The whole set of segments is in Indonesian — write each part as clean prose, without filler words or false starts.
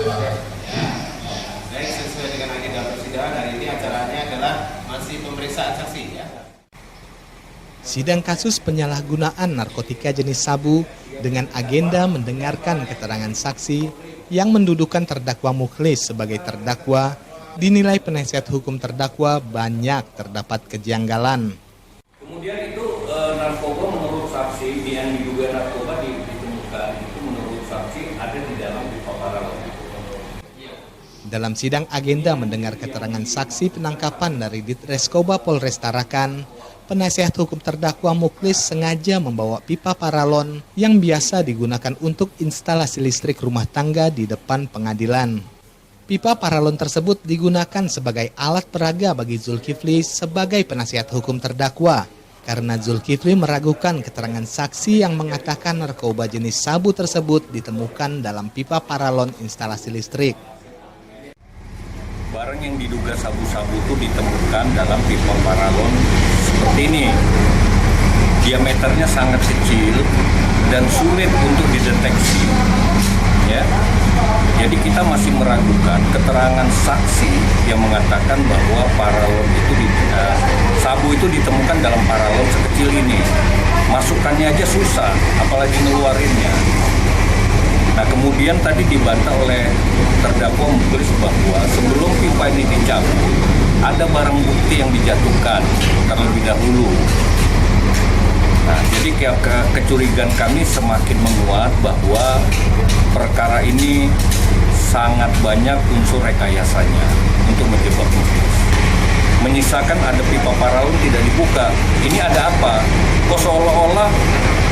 Ya, baik, sesuai dengan agenda persidangan hari ini acaranya adalah masih pemeriksaan saksi ya. Sidang kasus penyalahgunaan narkotika jenis sabu dengan agenda mendengarkan keterangan saksi yang mendudukan terdakwa Mukhlis sebagai terdakwa dinilai penasihat hukum terdakwa banyak terdapat kejanggalan. Kemudian itu narkoba menurut saksi yang diduga narkoba ditemukan itu menurut saksi ada di dalam pipa paralon. Dalam sidang agenda mendengar keterangan saksi penangkapan dari Ditreskoba Polres Tarakan, penasihat hukum terdakwa Mukhlis sengaja membawa pipa paralon yang biasa digunakan untuk instalasi listrik rumah tangga di depan pengadilan. Pipa paralon tersebut digunakan sebagai alat peraga bagi Zulkifli sebagai penasihat hukum terdakwa, karena Zulkifli meragukan keterangan saksi yang mengatakan narkoba jenis sabu tersebut ditemukan dalam pipa paralon instalasi listrik. Barang yang diduga sabu-sabu itu ditemukan dalam pipa paralon seperti ini. Diameternya sangat kecil dan sulit untuk dideteksi. Ya. Jadi kita masih meragukan keterangan saksi yang mengatakan bahwa paralon itu sabu itu ditemukan dalam paralon sekecil ini. Masukkannya aja susah, apalagi ngeluarinnya. Nah, kemudian tadi dibantah oleh terdakwa Mukhlis bahwa sebelum pipa ini dicabut, ada barang bukti yang dijatuhkan terlebih dahulu. Nah, jadi kecurigaan kami semakin menguat bahwa perkara ini sangat banyak unsur rekayasanya untuk menjebak Mukhlis. Menyisakan ada pipa paralon tidak dibuka. Ini ada apa? Kok seolah-olah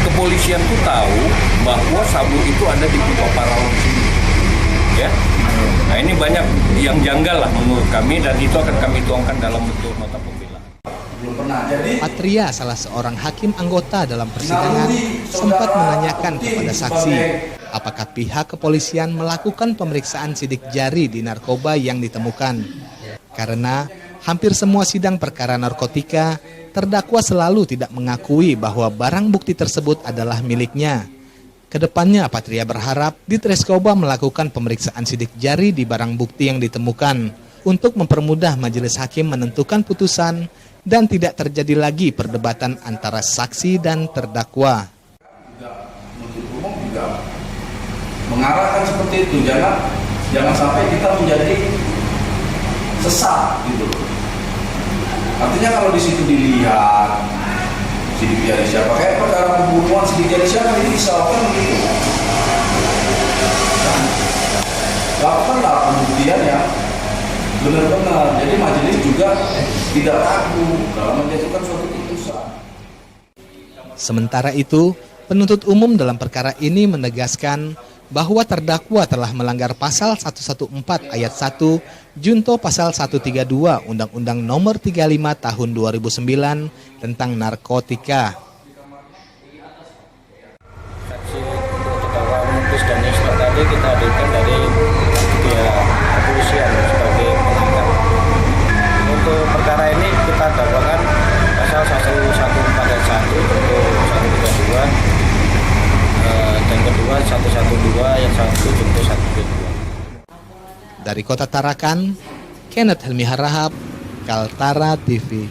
kepolisian tuh tahu bahwa sabu itu ada di pipa paralon sini. Ya. Nah, ini banyak yang janggal lah menurut kami dan itu akan kami tuangkan dalam bentuk nota pembelaan. Patria, salah seorang hakim anggota dalam persidangan, sempat menanyakan kepada saksi apakah pihak kepolisian melakukan pemeriksaan sidik jari di narkoba yang ditemukan. Karena hampir semua sidang perkara narkotika, terdakwa selalu tidak mengakui bahwa barang bukti tersebut adalah miliknya. Kedepannya, Patria berharap Ditreskoba melakukan pemeriksaan sidik jari di barang bukti yang ditemukan untuk mempermudah majelis hakim menentukan putusan dan tidak terjadi lagi perdebatan antara saksi dan terdakwa. Menuntut umum juga mengarahkan seperti itu, jangan sampai kita menjadi sesat gitu. Artinya kalau di situ dilihat sidik jari siapa, kayak perkara pembunuhan sidik jari siapa ini disalahkan begitu. Lakukanlah pembuktian yang benar-benar. Jadi majelis juga tidak ragu dalam menjatuhkan suatu putusan. Sementara itu, penuntut umum dalam perkara ini menegaskan bahwa terdakwa telah melanggar pasal 114 ayat 1 junto pasal 132 Undang-Undang Nomor 35 Tahun 2009 tentang narkotika. Saksi untuk terdakwa Mukhlis dan Isma tadi kita hadirkan dari pihak kepolisian sebagai penangkap. Untuk perkara ini kita dakwakan pasal 114 ayat 1 junto 132 dan kedua 112 ayat 1 junto 132. Dari Kota Tarakan, Kenneth Helmi Harahap, Kaltara TV.